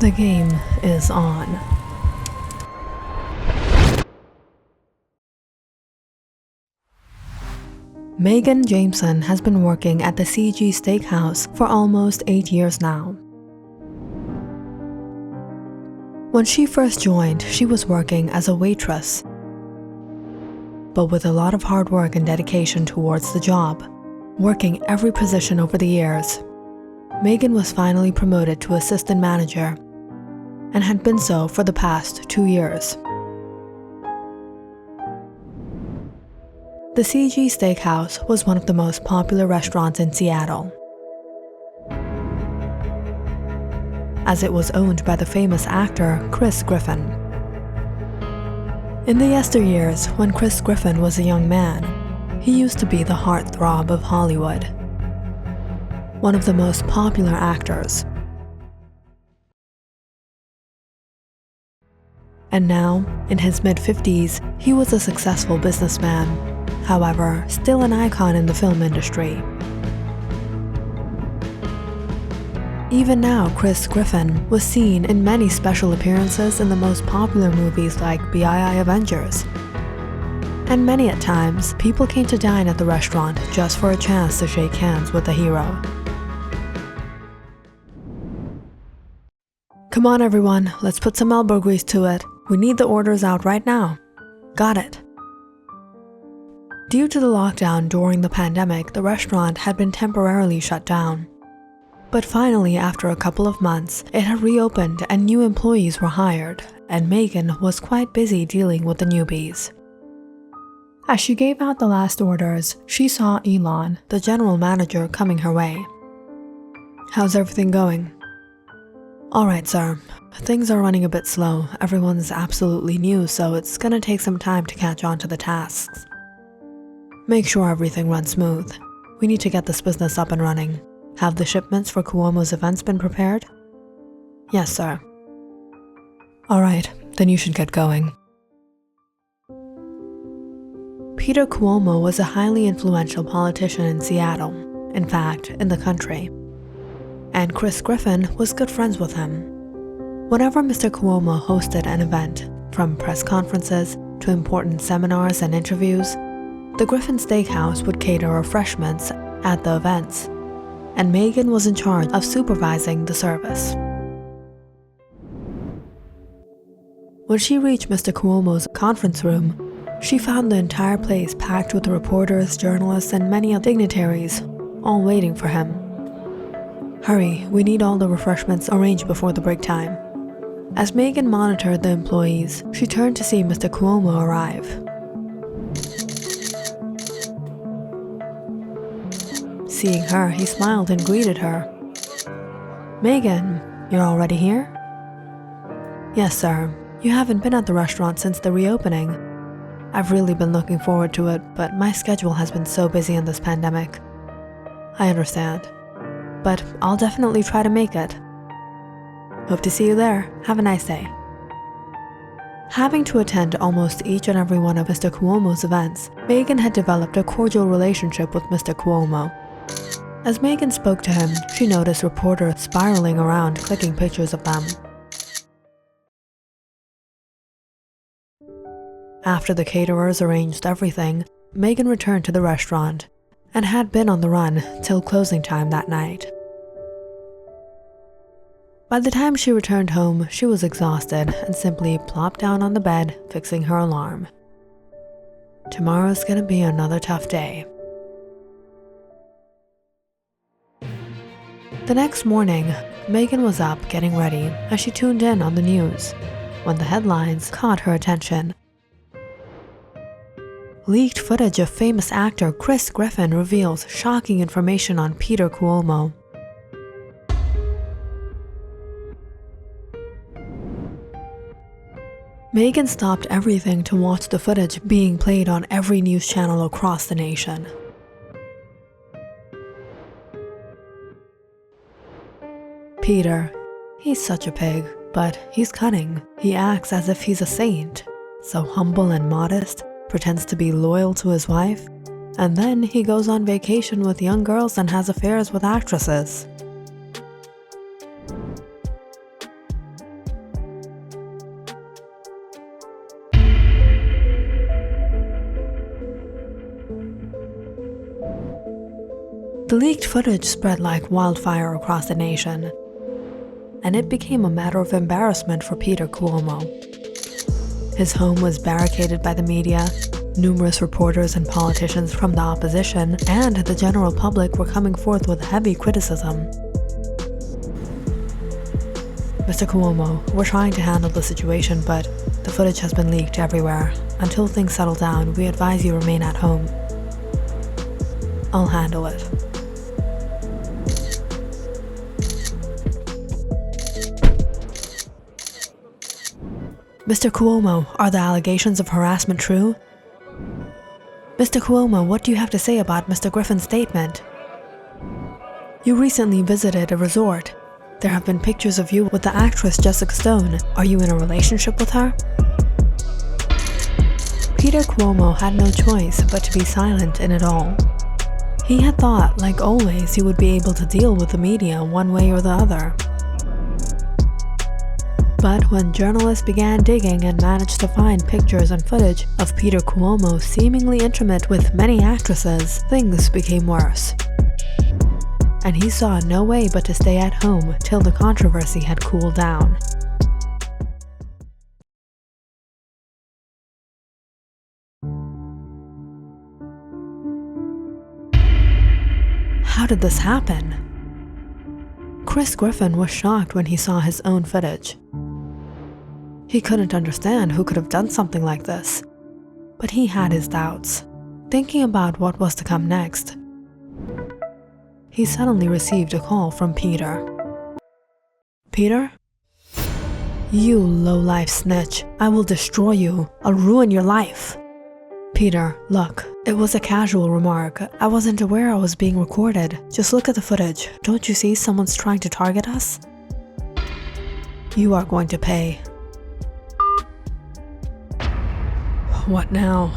The game is on. Megan Jameson has been working at the CG Steakhouse for almost 8 years now. When she first joined, she was working as a waitress. But with a lot of hard work and dedication towards the job, working every position over the years, Megan was finally promoted to assistant manager and had been so for the past 2 years. The CG Steakhouse was one of the most popular restaurants in Seattle, as it was owned by the famous actor Chris Griffin. In the yesteryears, when Chris Griffin was a young man, he used to be the heartthrob of Hollywood, one of the most popular actors. And now, in his mid-50s, he was a successful businessman, however, still an icon in the film industry. Even now, Chris Griffin was seen in many special appearances in the most popular movies like BII Avengers. And many at times, people came to dine at the restaurant just for a chance to shake hands with the hero. Come on everyone, let's put some elbow grease to it. We need the orders out right now. Got it. Due to the lockdown during the pandemic, the restaurant had been temporarily shut down. But finally, after a couple of months, it had reopened and new employees were hired, and Megan was quite busy dealing with the newbies. As she gave out the last orders, she saw Elon, the general manager, coming her way. "How's everything going?" "All right, sir. Things are running a bit slow. Everyone's absolutely new, so it's gonna take some time to catch on to the tasks. Make sure everything runs smooth. We need to get this business up and running. Have the shipments for Cuomo's events been prepared?" "Yes, sir." "All right, then you should get going." Peter Cuomo was a highly influential politician in Seattle, in fact, in the country. And Chris Griffin was good friends with him. Whenever Mr. Cuomo hosted an event, from press conferences to important seminars and interviews, the Griffin Steakhouse would cater refreshments at the events, and Megan was in charge of supervising the service. When she reached Mr. Cuomo's conference room, she found the entire place packed with reporters, journalists, and many dignitaries, all waiting for him. "Hurry, we need all the refreshments arranged before the break time." As Megan monitored the employees, she turned to see Mr. Cuomo arrive. Seeing her, he smiled and greeted her. "Megan, you're already here?" "Yes, sir. You haven't been at the restaurant since the reopening. I've really been looking forward to it, but my schedule has been so busy in this pandemic." "I understand. But I'll definitely try to make it." "Hope to see you there. Have a nice day." Having to attend almost each and every one of Mr. Cuomo's events, Megan had developed a cordial relationship with Mr. Cuomo. As Megan spoke to him, she noticed reporters spiraling around clicking pictures of them. After the caterers arranged everything, Megan returned to the restaurant and had been on the run till closing time that night. By the time she returned home, she was exhausted and simply plopped down on the bed, fixing her alarm. Tomorrow's gonna be another tough day. The next morning, Megan was up getting ready as she tuned in on the news when the headlines caught her attention. Leaked footage of famous actor Chris Griffin reveals shocking information on Peter Cuomo. Megan stopped everything to watch the footage being played on every news channel across the nation. Peter, he's such a pig, but he's cunning. He acts as if he's a saint, so humble and modest, pretends to be loyal to his wife, and then he goes on vacation with young girls and has affairs with actresses. The leaked footage spread like wildfire across the nation, and it became a matter of embarrassment for Peter Cuomo. His home was barricaded by the media. Numerous reporters and politicians from the opposition and the general public were coming forth with heavy criticism. Mr. Cuomo, we're trying to handle the situation, but the footage has been leaked everywhere. Until things settle down, we advise you remain at home. I'll handle it. Mr. Cuomo, are the allegations of harassment true? Mr. Cuomo, what do you have to say about Mr. Griffin's statement? You recently visited a resort. There have been pictures of you with the actress Jessica Stone. Are you in a relationship with her? Peter Cuomo had no choice but to be silent in it all. He had thought, like always, he would be able to deal with the media one way or the other. But when journalists began digging and managed to find pictures and footage of Peter Cuomo seemingly intimate with many actresses, things became worse. And he saw no way but to stay at home till the controversy had cooled down. How did this happen? Chris Griffin was shocked when he saw his own footage. He couldn't understand who could have done something like this, but he had his doubts. Thinking about what was to come next, he suddenly received a call from Peter. Peter? You low-life snitch. I will destroy you. I'll ruin your life. Peter, look, it was a casual remark. I wasn't aware I was being recorded. Just look at the footage. Don't you see someone's trying to target us? You are going to pay. What now?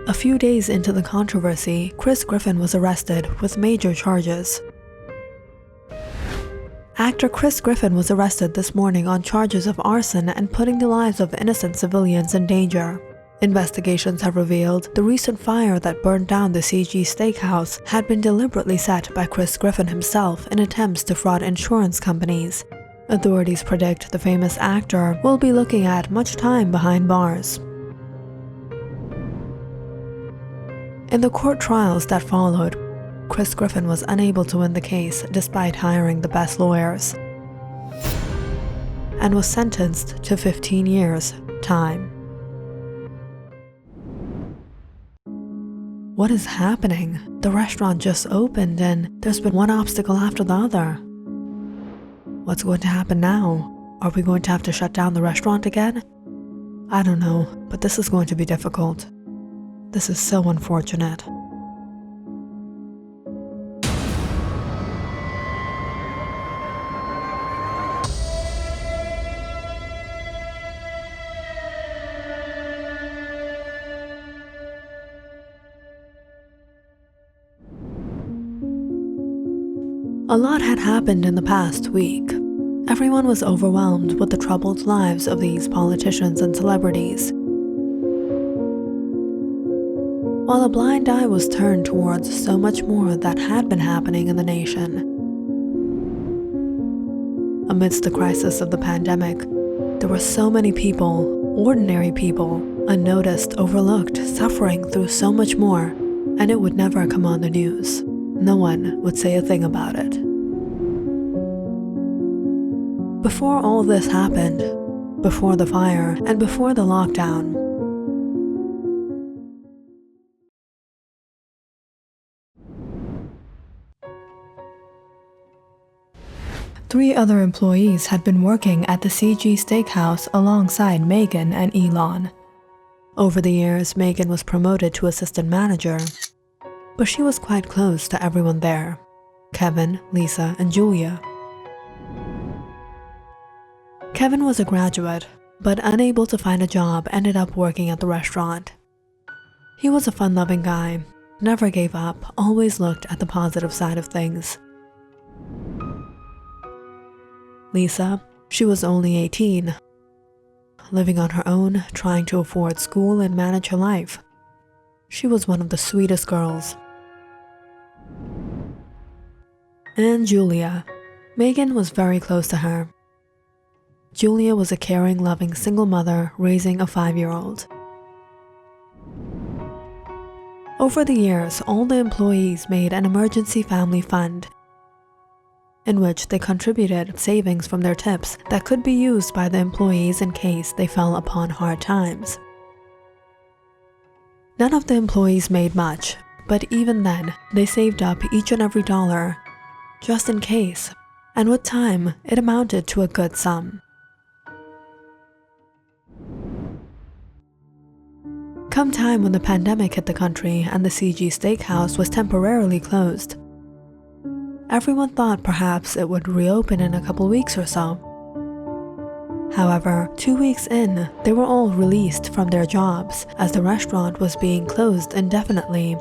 A few days into the controversy, Chris Griffin was arrested with major charges. Actor Chris Griffin was arrested this morning on charges of arson and putting the lives of innocent civilians in danger. Investigations have revealed the recent fire that burned down the CG Steakhouse had been deliberately set by Chris Griffin himself in attempts to fraud insurance companies. Authorities predict the famous actor will be looking at much time behind bars. In the court trials that followed, Chris Griffin was unable to win the case despite hiring the best lawyers, and was sentenced to 15 years' time. What is happening? The restaurant just opened and there's been one obstacle after the other. What's going to happen now? Are we going to have to shut down the restaurant again? I don't know, but this is going to be difficult. This is so unfortunate. A lot had happened in the past week. Everyone was overwhelmed with the troubled lives of these politicians and celebrities, while a blind eye was turned towards so much more that had been happening in the nation. Amidst the crisis of the pandemic, there were so many people, ordinary people, unnoticed, overlooked, suffering through so much more, and it would never come on the news. No one would say a thing about it. Before all this happened, before the fire and before the lockdown, three other employees had been working at the CG Steakhouse alongside Megan and Elon. Over the years, Megan was promoted to assistant manager, but she was quite close to everyone there: Kevin, Lisa, and Julia. Kevin was a graduate, but unable to find a job, ended up working at the restaurant. He was a fun-loving guy, never gave up, always looked at the positive side of things. Lisa, she was only 18, living on her own, trying to afford school and manage her life. She was one of the sweetest girls. And Julia. Megan was very close to her. Julia was a caring, loving single mother raising a 5-year-old. Over the years, all the employees made an emergency family fund in which they contributed savings from their tips that could be used by the employees in case they fell upon hard times. None of the employees made much, but even then, they saved up each and every dollar, just in case, and with time, it amounted to a good sum. Come time when the pandemic hit the country and the CG Steakhouse was temporarily closed, everyone thought perhaps it would reopen in a couple weeks or so. However, 2 weeks in, they were all released from their jobs as the restaurant was being closed indefinitely,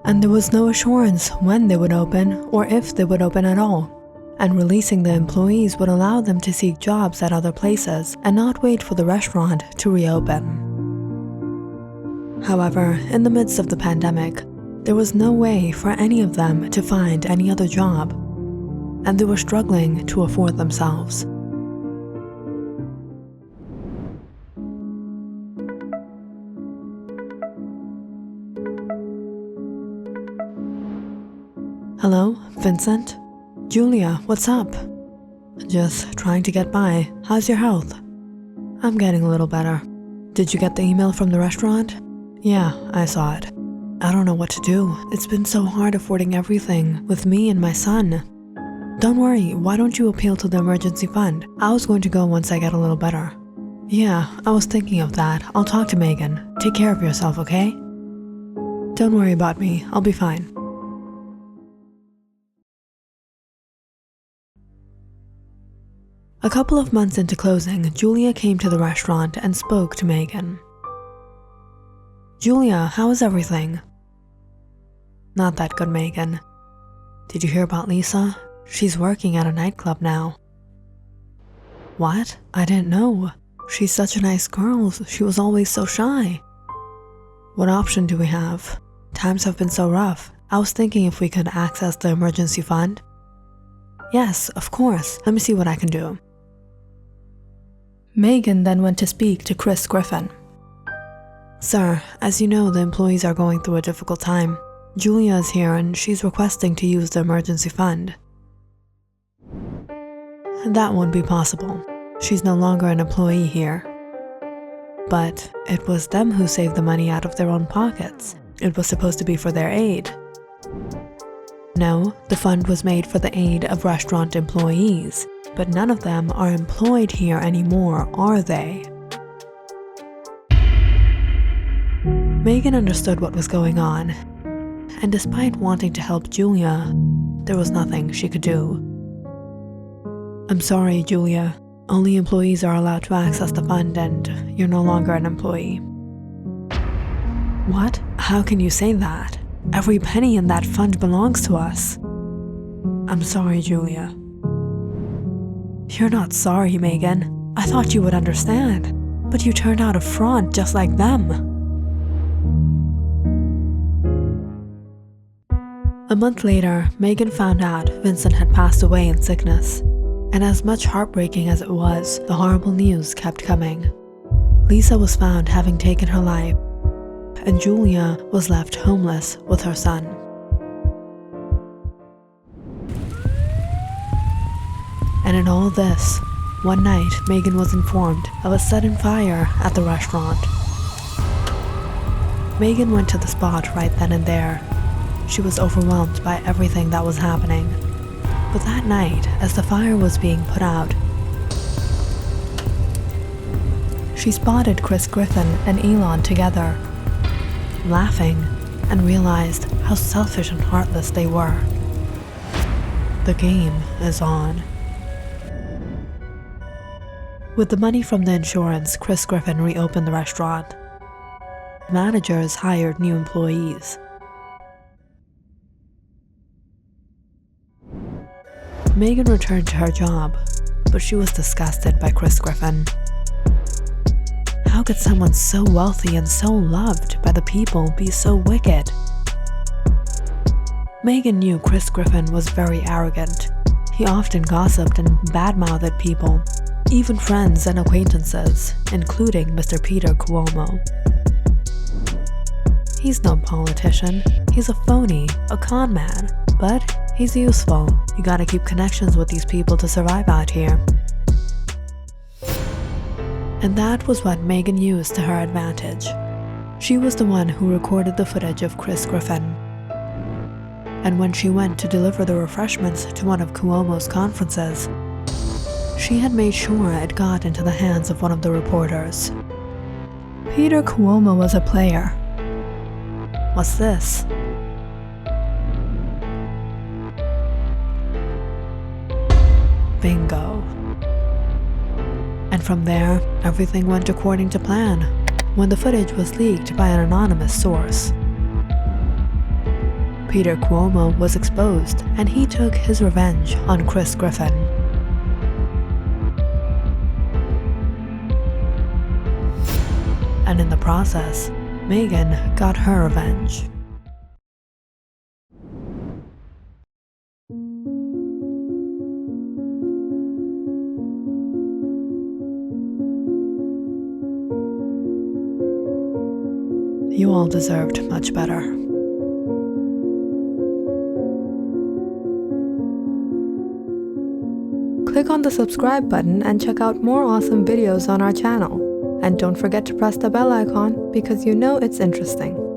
and there was no assurance when they would open or if they would open at all, and releasing the employees would allow them to seek jobs at other places and not wait for the restaurant to reopen. However, in the midst of the pandemic, there was no way for any of them to find any other job, and they were struggling to afford themselves. Hello, Vincent? Julia, what's up? Just trying to get by. How's your health? I'm getting a little better. Did you get the email from the restaurant? Yeah, I saw it. I don't know what to do. It's been so hard affording everything with me and my son. Don't worry, why don't you appeal to the emergency fund? I was going to go once I get a little better. Yeah, I was thinking of that. I'll talk to Megan. Take care of yourself, okay? Don't worry about me. I'll be fine. A couple of months into closing, Julia came to the restaurant and spoke to Megan. Julia, how is everything? Not that good, Megan. Did you hear about Lisa? She's working at a nightclub now. What? I didn't know. She's such a nice girl. She was always so shy. What option do we have? Times have been so rough. I was thinking if we could access the emergency fund. Yes, of course. Let me see what I can do. Megan then went to speak to Chris Griffin. Sir, as you know, the employees are going through a difficult time. Julia is here and she's requesting to use the emergency fund. That won't be possible. She's no longer an employee here. But it was them who saved the money out of their own pockets. It was supposed to be for their aid. No, the fund was made for the aid of restaurant employees, but none of them are employed here anymore, are they? Megan understood what was going on, and despite wanting to help Julia, there was nothing she could do. I'm sorry, Julia. Only employees are allowed to access the fund and you're no longer an employee. What? How can you say that? Every penny in that fund belongs to us. I'm sorry, Julia. You're not sorry, Megan. I thought you would understand, but you turned out a fraud just like them. A month later, Megan found out Vincent had passed away in sickness, and as much heartbreaking as it was, the horrible news kept coming. Lisa was found having taken her life, and Julia was left homeless with her son. And in all this, one night Megan was informed of a sudden fire at the restaurant. Megan went to the spot right then and there. She was overwhelmed by everything that was happening. But that night, as the fire was being put out, she spotted Chris Griffin and Elon together, laughing, and realized how selfish and heartless they were. The game is on. With the money from the insurance, Chris Griffin reopened the restaurant. Managers hired new employees. Megan returned to her job, but she was disgusted by Chris Griffin. How could someone so wealthy and so loved by the people be so wicked? Megan knew Chris Griffin was very arrogant. He often gossiped and badmouthed people, even friends and acquaintances, including Mr. Peter Cuomo. He's no politician, he's a phony, a con man, but he's useful. You gotta keep connections with these people to survive out here. And that was what Megan used to her advantage. She was the one who recorded the footage of Chris Griffin. And when she went to deliver the refreshments to one of Cuomo's conferences, she had made sure it got into the hands of one of the reporters. Peter Cuomo was a player. What's this? Bingo. And from there, everything went according to plan when the footage was leaked by an anonymous source. Peter Cuomo was exposed, and he took his revenge on Chris Griffin. And in the process, Megan got her revenge. You all deserved much better. Click on the subscribe button and check out more awesome videos on our channel. And don't forget to press the bell icon because you know it's interesting.